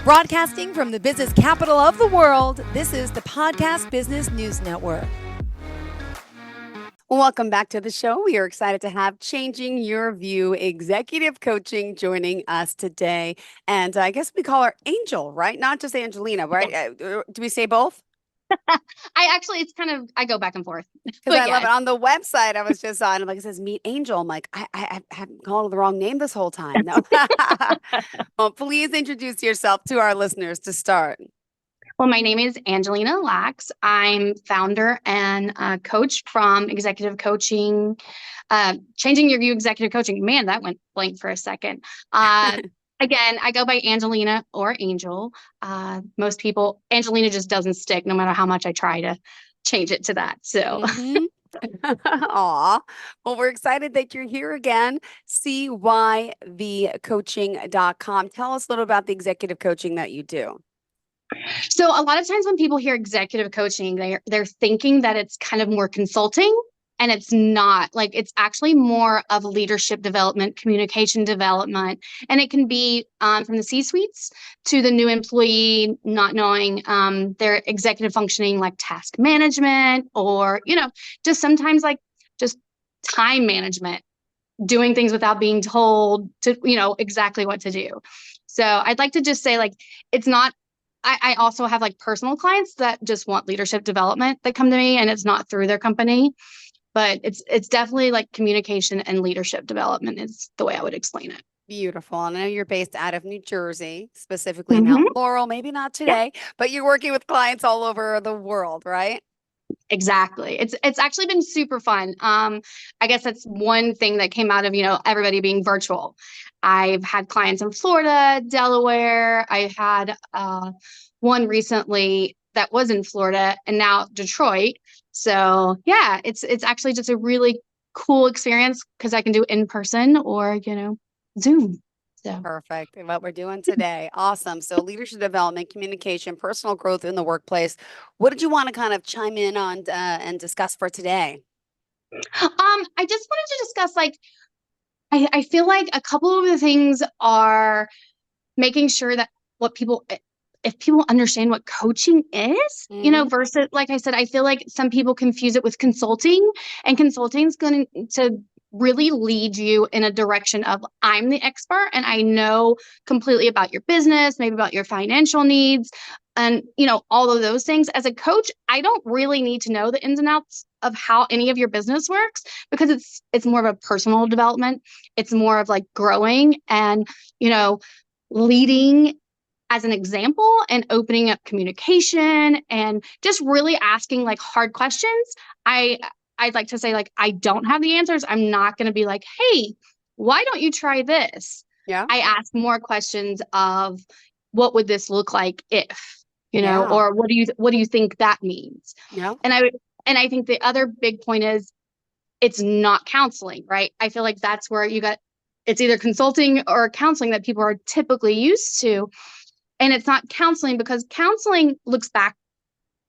Broadcasting from the business capital of the world, this is the Podcast Business News Network. Welcome back to the show. We are excited to have Changing Your View Executive Coaching joining us today. And I guess we call her Angel, right? Not just Angelina, right? Do we say both? I go back and forth. Because I love it. On the website, I was just on, like it says, meet Angel. I'm like, I haven't called her the wrong name this whole time. No. Well, please introduce yourself to our listeners to start. Well, my name is Angelina Lax. I'm founder and coach from Executive Coaching, Changing Your View Executive Coaching. Man, that went blank for a second. Again, I go by Angelina or Angel. Most people, Angelina just doesn't stick no matter how much I try to change it to that. So. Aw. Well, we're excited that you're here again. CYVcoaching.com. Tell us a little about the executive coaching that you do. So a lot of times when people hear executive coaching, they're thinking that it's kind of more consulting. And it's not. Like, it's actually more of leadership development, communication development. And it can be from the C-suites to the new employee not knowing their executive functioning, like task management, or, just sometimes like just time management, doing things without being told to, exactly what to do. So I'd like to just say, like, it's not. I also have like personal clients that just want leadership development that come to me, and it's not through their company. But it's definitely like communication and leadership development is the way I would explain it. Beautiful. And I know you're based out of New Jersey, specifically Mount Laurel, maybe not today, but you're working with clients all over the world, right? Exactly. It's actually been super fun. I guess that's one thing that came out of, everybody being virtual. I've had clients in Florida, Delaware. I had one recently that was in Florida, and now Detroit. So yeah, it's actually just a really cool experience because I can do in person or, Zoom. So perfect. And what we're doing today. Awesome. So leadership development, communication, personal growth in the workplace. What did you want to kind of chime in on and discuss for today? I just wanted to discuss, like, I feel like a couple of the things are making sure that if people understand what coaching is, versus, like I said, I feel like some people confuse it with consulting, and consulting is going to really lead you in a direction of, I'm the expert and I know completely about your business, maybe about your financial needs, and, all of those things. As a coach, I don't really need to know the ins and outs of how any of your business works, because it's more of a personal development. It's more of like growing and, leading as an example, and opening up communication and just really asking like hard questions. I'd like to say, like, I don't have the answers. I'm not going to be like, hey, why don't you try this? Yeah. I ask more questions of, what would this look like if, or what do you think that means? Yeah. And I think the other big point is, it's not counseling, right? I feel like that's where it's either consulting or counseling that people are typically used to. And it's not counseling, because counseling looks back,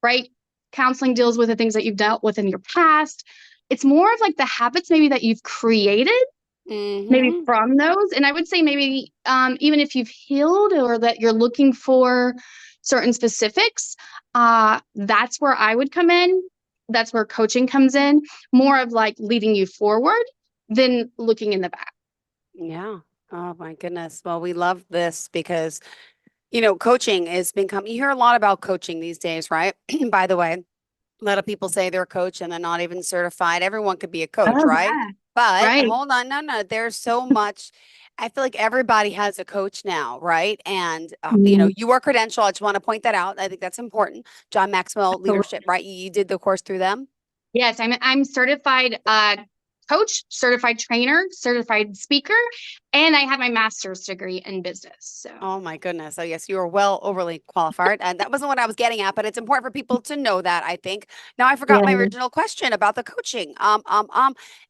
right? Counseling deals with the things that you've dealt with in your past. It's more of like the habits maybe that you've created, maybe from those. And I would say maybe even if you've healed, or that you're looking for certain specifics, that's where I would come in. That's where coaching comes in, more of like leading you forward than looking in the back. Yeah. Oh my goodness. Well, we love this because coaching is become, you hear a lot about coaching these days, right? By the way, a lot of people say they're a coach and they're not even certified. Everyone could be a coach, right? Yeah. But right. Hold on, no, there's so much. I feel like everybody has a coach now, right? And, you are credentialed. I just want to point that out. I think that's important. John Maxwell Leadership, right? You did the course through them? Yes, I'm certified coach, certified trainer, certified speaker, and I have my master's degree in business. So. Oh my goodness. So yes, you are well overly qualified. And that wasn't what I was getting at, but it's important for people to know that, I think. Now I forgot my original question about the coaching.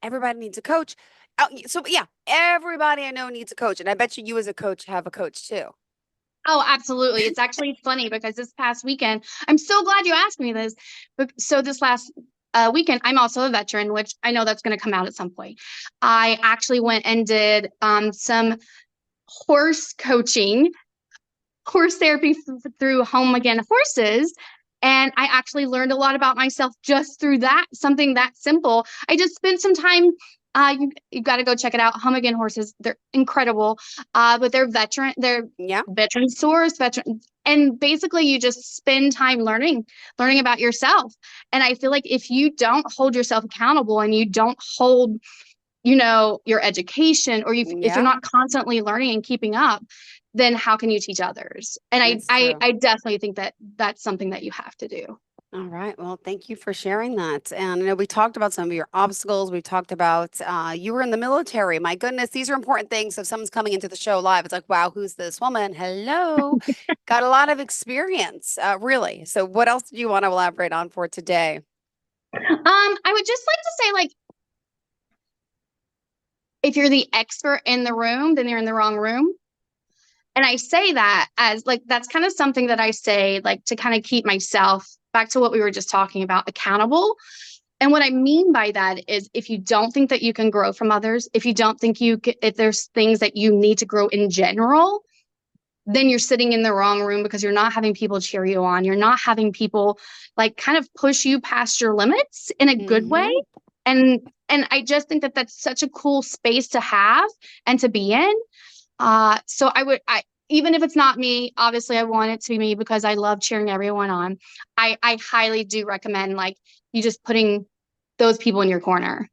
Everybody needs a coach. So yeah, everybody I know needs a coach. And I bet you as a coach have a coach too. Oh, absolutely. It's actually funny because this past weekend, I'm so glad you asked me this. So this last weekend, I'm also a veteran, which I know that's going to come out at some point. I actually went and did some horse coaching horse therapy through Home Again Horses. And I actually learned a lot about myself just through that, something that simple. I just spent some time. You got to go check it out. Home Again Horses, they're incredible. But they're Yeah. veteran source, and basically you just spend time learning about yourself. And I feel like if you don't hold yourself accountable and you don't hold, your education, or if you're Yeah. not constantly learning and keeping up, then how can you teach others? And I, It's I, true. I definitely think that that's something that you have to do. All right. Well, thank you for sharing that. And we talked about some of your obstacles. We talked about you were in the military. My goodness, these are important things. So if someone's coming into the show live, it's like, wow, who's this woman? Hello. Got a lot of experience, really. So what else do you want to elaborate on for today? I would just like to say, like, if you're the expert in the room, then you're in the wrong room. And I say that as like, that's kind of something that I say, like, to kind of keep myself back to what we were just talking about, accountable. And what I mean by that is, if you don't think that you can grow from others, if you don't think if there's things that you need to grow in general, then you're sitting in the wrong room, because you're not having people cheer you on. You're not having people like kind of push you past your limits in a good way. Hmm. And I just think that that's such a cool space to have and to be in. So I even if it's not me, obviously I want it to be me because I love cheering everyone on. I highly do recommend, like, you just putting those people in your corner.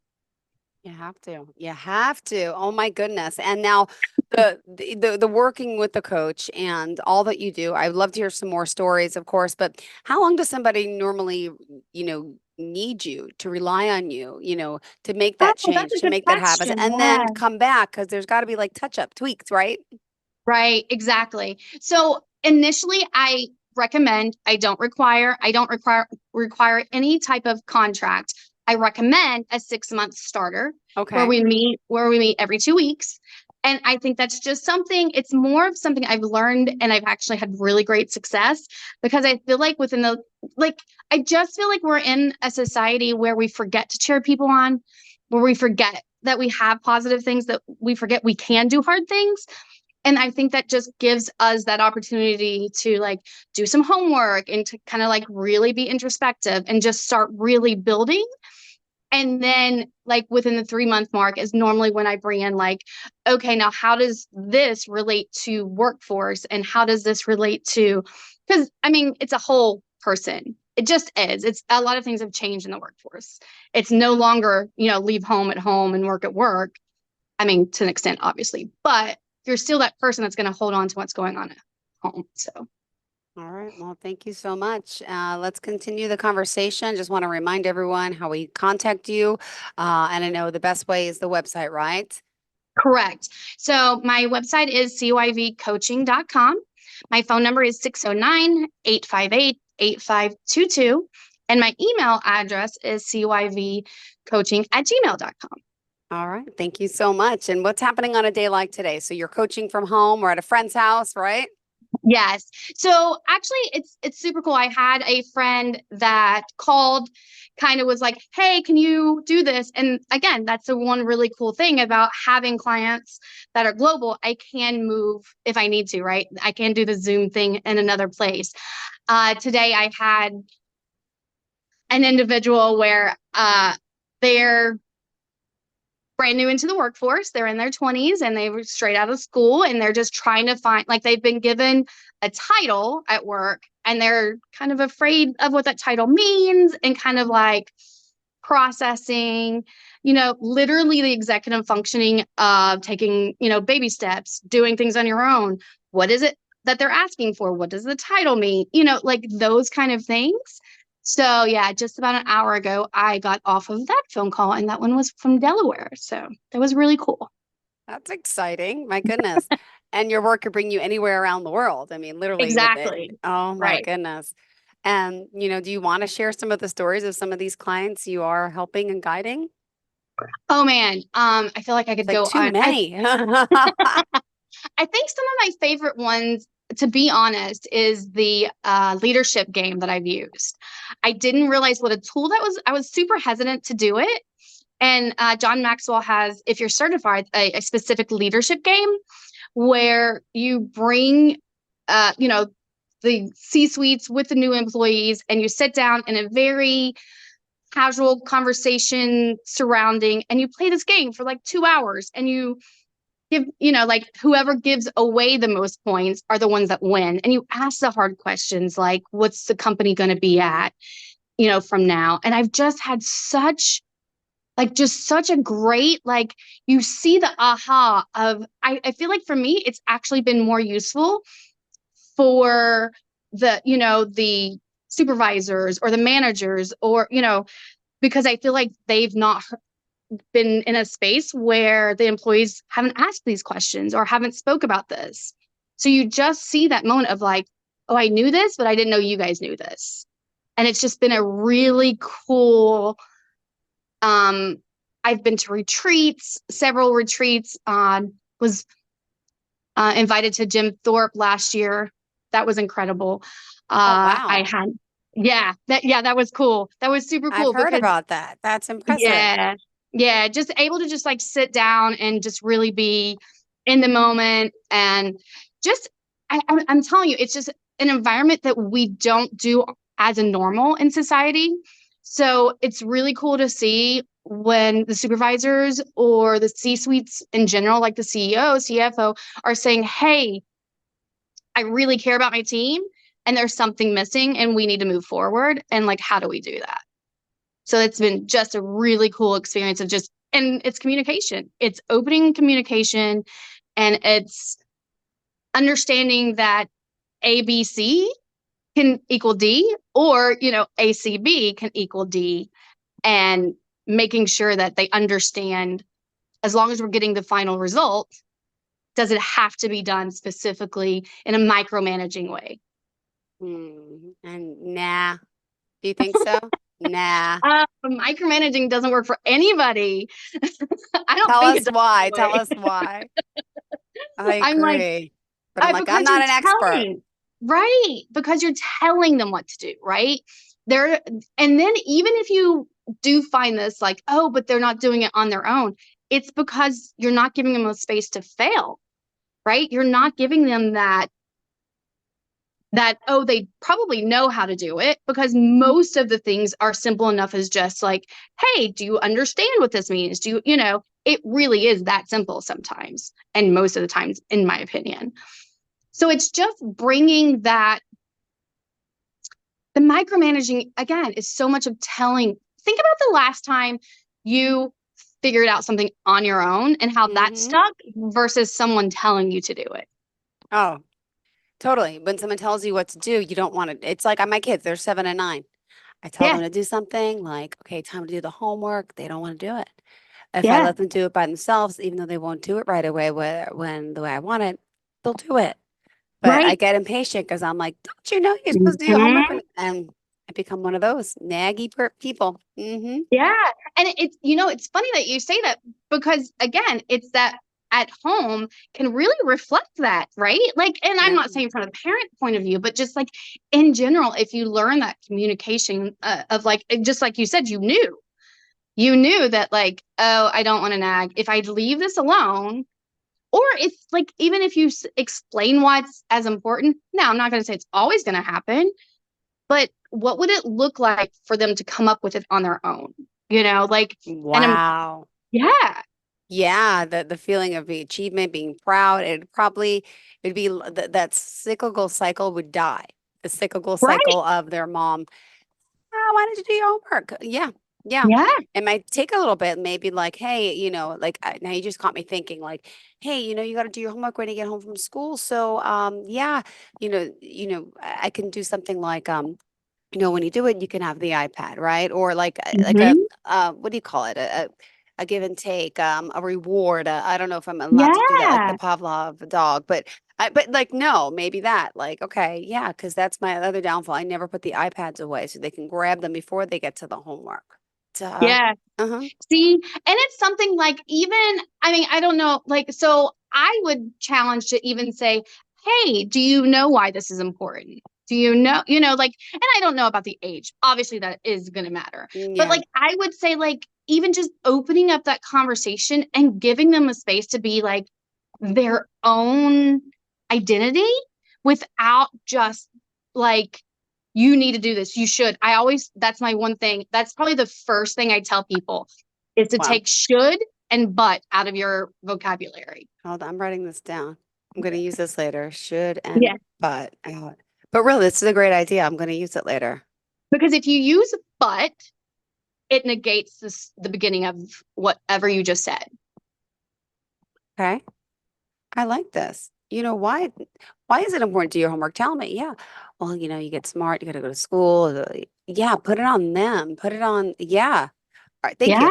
You have to. You have to. Oh my goodness. And now the working with the coach and all that you do, I'd love to hear some more stories, of course, but how long does somebody normally, need you to rely on you, to make Oh, that that's change, a to good make that happen, question. and then Yeah. come back because there's got to be like touch up tweaks, right? Right, exactly. So initially I don't require any type of contract. I recommend a 6-month starter Okay. where we meet every 2 weeks. And I think that's just something, it's more of something I've learned, and I've actually had really great success, because I feel like I just feel like we're in a society where we forget to cheer people on, where we forget that we have positive things, that we forget we can do hard things. And I think that just gives us that opportunity to, like, do some homework and to kind of like really be introspective and just start really building. And then, like, within the 3-month mark is normally when I bring in, like, okay, now how does this relate to workforce, and how does this relate to, because I mean, it's a whole person. It just is. It's a lot of things have changed in the workforce. It's no longer, leave home at home and work at work. I mean, to an extent, obviously, but you're still that person that's going to hold on to what's going on at home. So, All right. Well, thank you so much. Let's continue the conversation. Just want to remind everyone how we contact you. And I know the best way is the website, right? correct. So, my website is cyvcoaching.com. My phone number is 609-858-8522. And my email address is cyvcoaching@gmail.com. All right. Thank you so much. And what's happening on a day like today? So you're coaching from home or at a friend's house, right? Yes. So actually it's super cool. I had a friend that called, kind of was like, "Hey, can you do this?" And again, that's the one really cool thing about having clients that are global. I can move if I need to, right? I can do the Zoom thing in another place. Today I had an individual where they're brand new into the workforce. They're in their 20s and they were straight out of school, and they're just trying to find, like, they've been given a title at work and they're kind of afraid of what that title means, and kind of like processing, literally the executive functioning of taking, baby steps, doing things on your own. What is it that they're asking for? What does the title mean? Like those kind of things. So yeah, just about an hour ago, I got off of that phone call, and that one was from Delaware. So that was really cool. That's exciting. My goodness. And your work could bring you anywhere around the world. I mean, literally with it. Exactly. Oh my Right. goodness. And, do you want to share some of the stories of some of these clients you are helping and guiding? Oh man. I feel like I It's could like go too on. many. I think some of my favorite ones, to be honest, is the leadership game that I've used. I didn't realize what a tool that was. I was super hesitant to do it. And John Maxwell has, if you're certified, a specific leadership game where you bring the C-suites with the new employees, and you sit down in a very casual conversation surrounding, and you play this game for like 2 hours, and you give, like whoever gives away the most points are the ones that win. And you ask the hard questions like, what's the company going to be at, from now? And I've just had such a great, like, you see the aha of, I feel like for me, it's actually been more useful for the supervisors or the managers, or, because I feel like they've not been in a space where the employees haven't asked these questions or haven't spoke about this. So you just see that moment of like, oh, I knew this, but I didn't know you guys knew this. And it's just been a really cool, I've been to retreats, several retreats, was invited to Jim Thorpe last year. That was incredible. Oh, wow. I had, that was cool. That was super I've cool heard because, about that. That's impressive. yeah, just able to just like sit down and just really be in the moment. And just, I'm telling you, it's just an environment that we don't do as a normal in society. So it's really cool to see when the supervisors or the C-suites in general, like the CEO, CFO, are saying, hey, I really care about my team and there's something missing and we need to move forward. And like, how do we do that? So it's been just a really cool experience of just, and it's communication. It's opening communication, and it's understanding that ABC can equal D, or, ACB can equal D, and making sure that they understand, as long as we're getting the final result, does it have to be done specifically in a micromanaging way? And nah. Do you think so? Nah. Micromanaging doesn't work for anybody. I don't Tell think us it does why. Tell anyway. us why. I I'm like, agree. But I'm like, I'm because you're not an expert. telling, right? Because you're telling them what to do, right? They're, and then even if you do find this like, oh, but they're not doing it on their own, it's because you're not giving them a space to fail, right? You're not giving them that, oh, they probably know how to do it, because most of the things are simple enough as just like, hey, do you understand what this means? It really is that simple sometimes. And most of the times, in my opinion. So it's just bringing that, the micromanaging, again, is so much of telling. Think about the last time you figured out something on your own and how that stuck versus someone telling you to do it. Oh, totally. When someone tells you what to do, you don't want to. It's like my kids, they're 7 and 9. I tell Yeah. them to do something like, okay, time to do the homework. They don't want to do it. If I Yeah. let them do it by themselves, even though they won't do it right away when the way I want it, they'll do it. But I Right. get impatient because I'm like, don't you know you're supposed to do your homework? Mhm. And I become one of those naggy people. Yeah. And it's funny that you say that, because again, it's that at home can really reflect that, right? Like, and I'm Yeah. not saying from a parent point of view, but just like in general, if you learn that communication, of like, just like you said, you knew that like, oh, I don't want to nag. If I leave this alone, or if like, even if you explain why it's as important, now I'm not going to say it's always going to happen, but what would it look like for them to come up with it on their own? Like, and Wow. yeah, Yeah, the feeling of the achievement, being proud, it'd be that cyclical cycle would die. The cyclical right. cycle of their mom, oh, why did you do your homework? Yeah, yeah. Yeah, It might take a little bit, maybe like, hey, like now you just caught me thinking, like, hey, you got to do your homework when you get home from school. So, yeah, I can do something like, when you do it, you can have the iPad, right? Or like a hmm, what do you call it? A give and take, a reward. I don't know if I'm allowed to do that, like the yeah, Pavlov dog, but like no, maybe that, like okay, yeah, because that's my other downfall. I never put the iPads away so they can grab them before they get to the homework. Duh. yeah. Uh-huh. See, and it's something like, even, I mean, I don't know, like, so I would challenge to even say, hey, do you know why this is important? Do like, and I don't know about the age. Obviously, that is going to matter. But Yeah. like, I would say, like, even just opening up that conversation and giving them a space to be like their own identity, without just like, you need to do this. You should. That's my one thing. That's probably the first thing I tell people is to Wow. take should and but out of your vocabulary. Hold on, I'm writing this down. I'm going to use this later. Should and Yeah. but. But really, this is a great idea. I'm going to use it later. Because if you use but, it negates the beginning of whatever you just said. Okay. I like this. You know why? Why is it important to your homework? Tell me. Yeah. Well, you get smart. You got to go to school. Yeah. Put it on them. Put it on. Yeah. All right. Thank Yeah.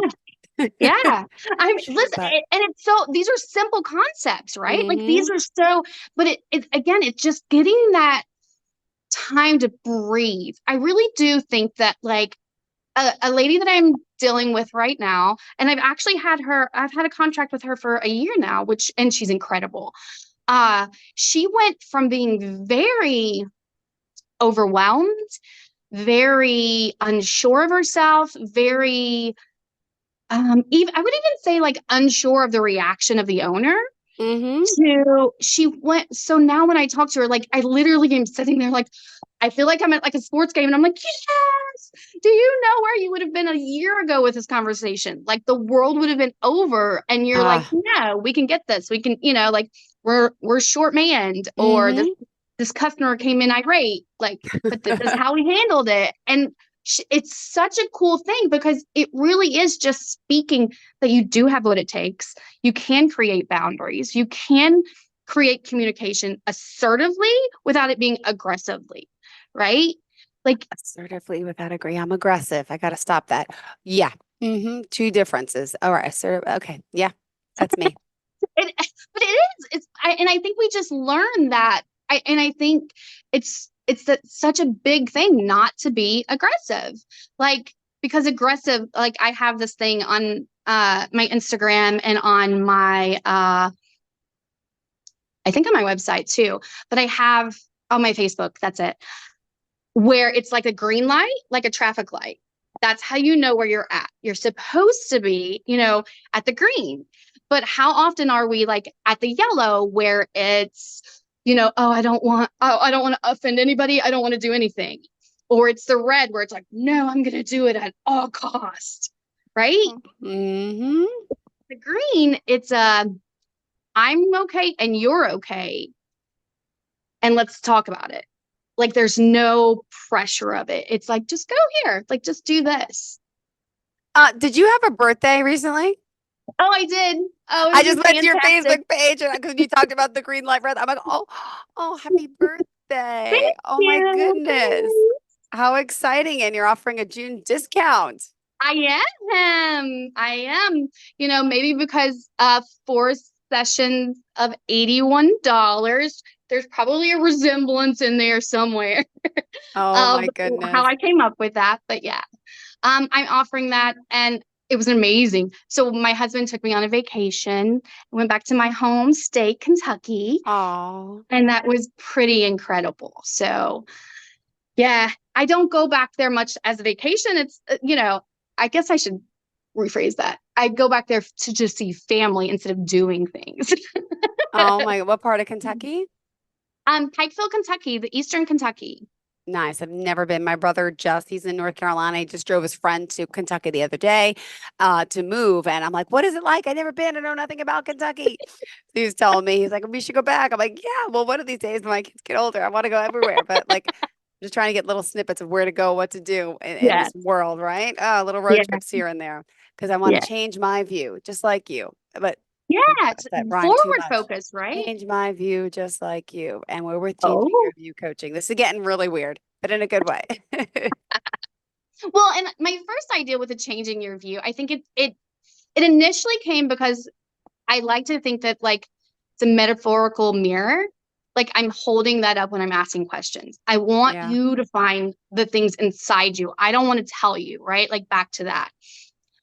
you. Yeah. I mean, Should, listen, but. and it's so, these are simple concepts, right? Like Mm-hmm. these are so, but it again, it's just getting that time to breathe. I really do think that like a lady that I'm dealing with right now, and I've had a contract with her for a year now, and she's incredible. She went from being very overwhelmed, very unsure of herself, very even I would even say like unsure of the reaction of the owner. Mm-hmm. She went, so now when I talk to her, like I literally am sitting there like I feel like I'm at like a sports game and I'm like, yes, do you know where you would have been a year ago with this conversation? Like the world would have been over and you're like, Ah. no, we can get this. We can, like we're short manned, or this Mm-hmm. this customer came in irate, like, but this is how we handled it. And it's such a cool thing because it really is just speaking that you do have what it takes. You can create boundaries. You can create communication assertively without it being aggressively, right? Like, Assertively without agree. I'm aggressive. I got to stop that. Yeah. Mm-hmm. Two differences. All right. Assertive. Okay. Yeah. That's me. but it is. And I think we just learned that. I think such a big thing not to be aggressive, like because aggressive. Like I have this thing on my Instagram and on my I think on my website too, but I have on my Facebook. That's it, where it's like a green light, like a traffic light. That's how you know where you're at. You're supposed to be, at the green. But how often are we like at the yellow where it's, I don't want to offend anybody. I don't want to do anything. Or it's the red where it's like, no, I'm going to do it at all cost. Right? Mm-hmm. The green, it's I'm okay and you're okay. And let's talk about it. Like there's no pressure of it. It's like, just go here. Like, just do this. Did you have a birthday recently? Oh, I did. Oh, I it just was went to your fantastic. Facebook page and because you talked about the green light red. I'm like, oh, happy birthday. Thank Oh my you. goodness. How exciting. And you're offering a June discount. I am. I am. Maybe because 4 sessions of $81, there's probably a resemblance in there somewhere Oh of my how goodness. I came up with that. But yeah, I'm offering that, and it was amazing. So my husband took me on a vacation. I went back to my home state, Kentucky, Oh, and that was pretty incredible. So yeah, I don't go back there much as a vacation. It's I guess I should rephrase that. I go back there to just see family instead of doing things. oh my, what part of Kentucky? Pikeville, Kentucky, the Eastern Kentucky. Nice. I've never been. My brother he's in North Carolina. He just drove his friend to Kentucky the other day to move. And I'm like, what is it like? I've never been. I know nothing about Kentucky. He was telling me, he's like, we should go back. I'm like, yeah, well, one of these days when my kids get older, I want to go everywhere. But like, I'm just trying to get little snippets of where to go, what to do in Yeah, this world, right? Little road yeah, trips here and there because I want to yeah, change my view, just like you. But yeah. It's that rhymed too forward much. focus, right? Change my view just like you. And we're with changing your Oh, view coaching. This is getting really weird, but in a good way. well, and my first idea with the changing your view, I think it initially came because I like to think that like it's a metaphorical mirror. Like I'm holding that up when I'm asking questions. I want Yeah. you to find the things inside you. I don't want to tell you, right? Like back to that.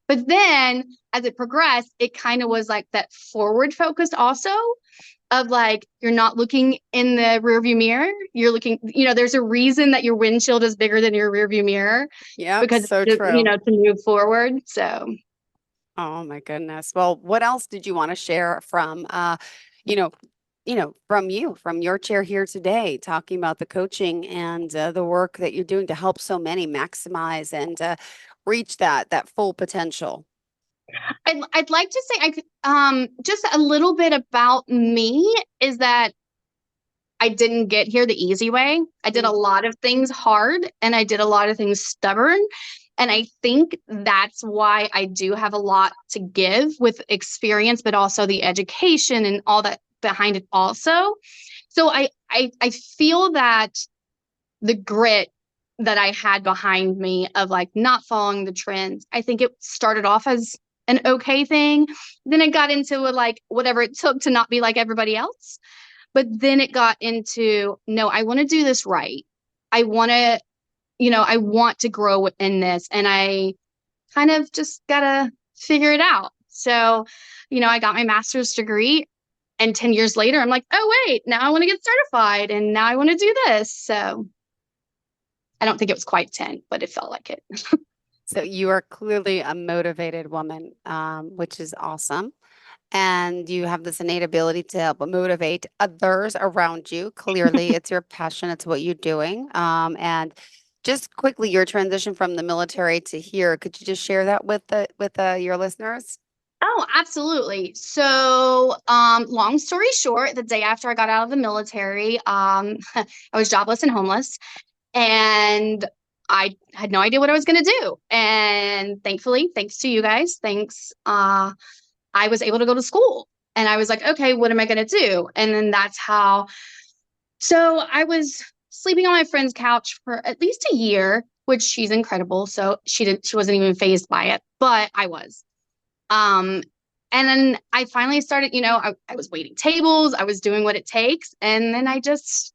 But then as it progressed, it kind of was like that forward focused also of like, you're not looking in the rearview mirror. You're looking, there's a reason that your windshield is bigger than your rearview mirror Yep. because, So true. to move forward. So Oh my goodness. Well, what else did you want to share from you know, from your chair here today, talking about the coaching and the work that you're doing to help so many maximize and reach that full potential. I'd like to say just a little bit about me is that I didn't get here the easy way. I did a lot of things hard and I did a lot of things stubborn. And I think that's why I do have a lot to give with experience, but also the education and all that behind it also. So I feel that the grit that I had behind me of like not following the trends, I think it started off as an okay thing. Then it got into like whatever it took to not be like everybody else. But then it got into, no, I want to do this right. I want to, I want to grow in this. And I kind of just got to figure it out. So, I got my master's degree. And 10 years later, I'm like, oh, wait, now I want to get certified. And now I want to do this. So I don't think it was quite 10, but it felt like it. So you are clearly a motivated woman, which is awesome. And you have this innate ability to help motivate others around you. Clearly, it's your passion, it's what you're doing. And just quickly, your transition from the military to here, could you just share that with your listeners? Oh, absolutely. So, long story short, the day after I got out of the military, I was jobless and homeless, and I had no idea what I was going to do. And thankfully, thanks to you guys, I was able to go to school. And I was like, okay, what am I going to do? And then that's how. So I was sleeping on my friend's couch for at least a year, which she's incredible. So she wasn't even fazed by it, but I was. Um, and then I finally started, I was waiting tables, I was doing what it takes. And then I just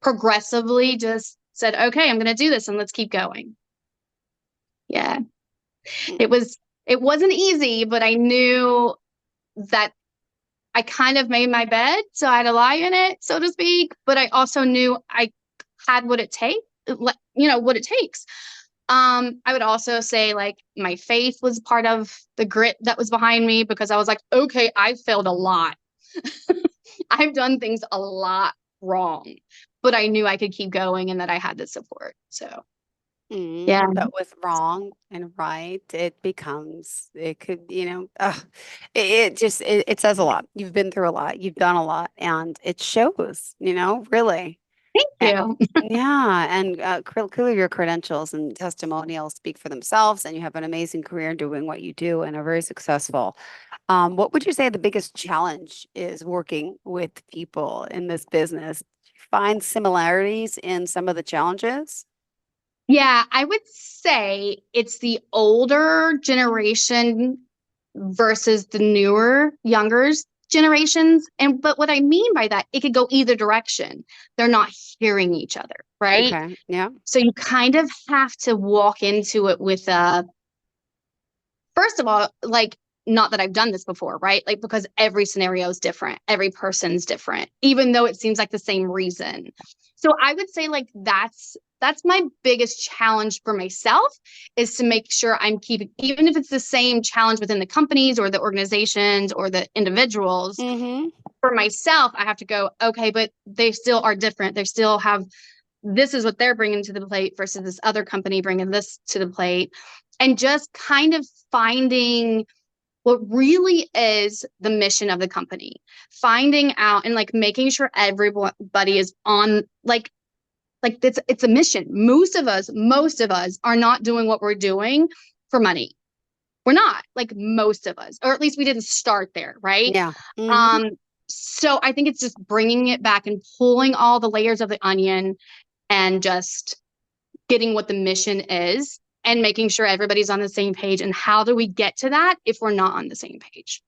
progressively just said, okay, I'm going to do this and let's keep going. Yeah. Mm. It wasn't easy, but I knew that I kind of made my bed. So I had a lie in it, so to speak, but I also knew I had what it what it takes. I would also say like my faith was part of the grit that was behind me because I was like, okay, I failed a lot. I've done things a lot wrong, but I knew I could keep going and that I had the support. So yeah. But with wrong and right, it could, it says a lot. You've been through a lot, you've done a lot, and it shows, really. Thank And, you. yeah, and clearly your credentials and testimonials speak for themselves, and you have an amazing career doing what you do and are very successful. What would you say the biggest challenge is working with people in this business? Do you find similarities in some of the challenges? Yeah, I would say it's the older generation versus the newer, younger generations. But what I mean by that, it could go either direction. They're not hearing each other, right? Okay, yeah. So you kind of have to walk into it with first of all, like, not that I've done this before, right? Like, because every scenario is different, every person's different, even though it seems like the same reason. So I would say like that's my biggest challenge for myself is to make sure I'm keeping, even if it's the same challenge within the companies or the organizations or the individuals, Mm-hmm. for myself, I have to go, okay, but they still are different. They still have, this is what they're bringing to the plate versus this other company bringing this to the plate. And just kind of finding what really is the mission of the company, finding out and like making sure everybody is on like it's a mission. Most of us are not doing what we're doing for money. We're not, like, most of us, or at least we didn't start there, right? Yeah. Mm-hmm. Um, so I think it's just bringing it back and pulling all the layers of the onion and just getting what the mission is and making sure everybody's on the same page. And how do we get to that if we're not on the same page?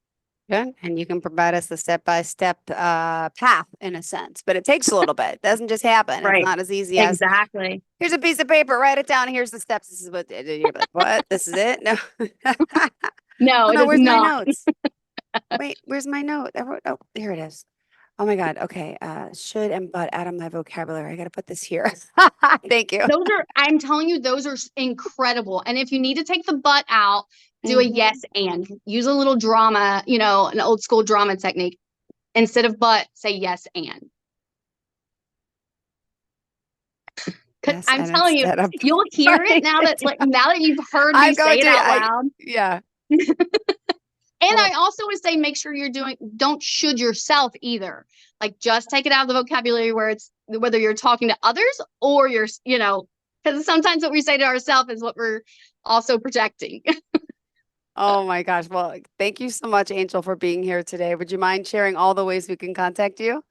Good. And you can provide us the step-by-step path in a sense, but it takes a little bit. It doesn't just happen. It's Right. not as easy as Exactly. here's a piece of paper, write it down. Here's the steps. This is what you're like, what? This is it? No. No, Oh it no, is where's my not. notes? Wait, where's my note? Oh, here it is. Oh my God. Okay. Should and but out of my vocabulary. I gotta put this here. Thank you. I'm telling you, those are incredible. And if you need to take the butt out, do a Mhm. yes and use a little drama, an old school drama technique. Instead of but, say yes and. Because Yes, I'm and telling you, instead of you'll hear it now that you've heard me say it out loud. Yeah. And I also would say make sure don't should yourself either. Like just take it out of the vocabulary whether you're talking to others or because sometimes what we say to ourselves is what we're also projecting. Oh my gosh. Well, thank you so much, Angel, for being here today. Would you mind sharing all the ways we can contact you?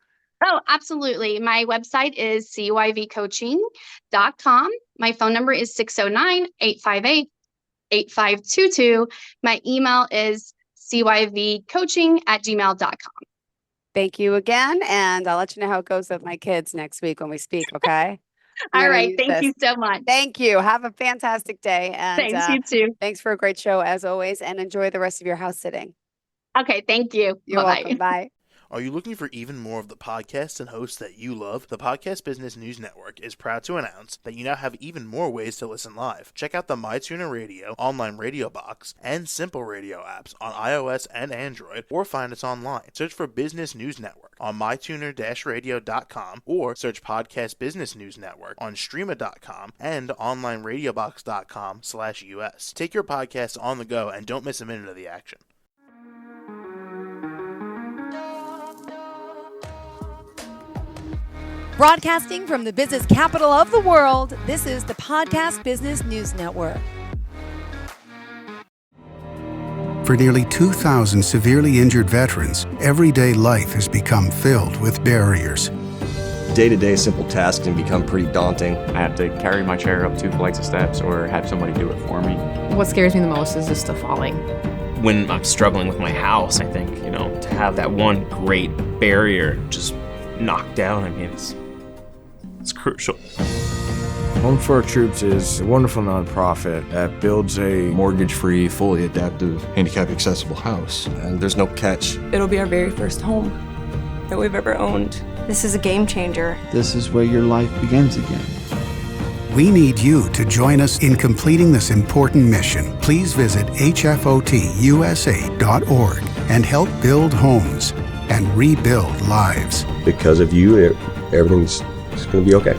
Oh, absolutely. My website is cyvcoaching.com. My phone number is 609-858-8522. My email is cyvcoaching@gmail.com. Thank you again. And I'll let you know how it goes with my kids next week when we speak. Okay. All right. Thank you so much. Thank you. Have a fantastic day. And Thanks, you too. Thanks for a great show as always. And enjoy the rest of your house sitting. Okay. Thank you. You're welcome. Bye. Are you looking for even more of the podcasts and hosts that you love? The Podcast Business News Network is proud to announce that you now have even more ways to listen live. Check out the MyTuner Radio, online radio box, and Simple Radio apps on iOS and Android, or find us online. Search for Business News Network on mytuner-radio.com, or search Podcast Business News Network on streama.com and onlineradiobox.com/US. Take your podcast on the go and don't miss a minute of the action. Broadcasting from the business capital of the world, this is the Podcast Business News Network. For nearly 2,000 severely injured veterans, everyday life has become filled with barriers. Day-to-day simple tasks can become pretty daunting. I have to carry my chair up 2 flights of steps or have somebody do it for me. What scares me the most is just the falling. When I'm struggling with my house, I think, to have that one great barrier just knocked down, it's crucial. Home for Our Troops is a wonderful nonprofit that builds a mortgage-free, fully adaptive, handicap-accessible house. And there's no catch. It'll be our very first home that we've ever owned. This is a game changer. This is where your life begins again. We need you to join us in completing this important mission. Please visit hfotusa.org and help build homes and rebuild lives. Because of you, everything's going to be okay.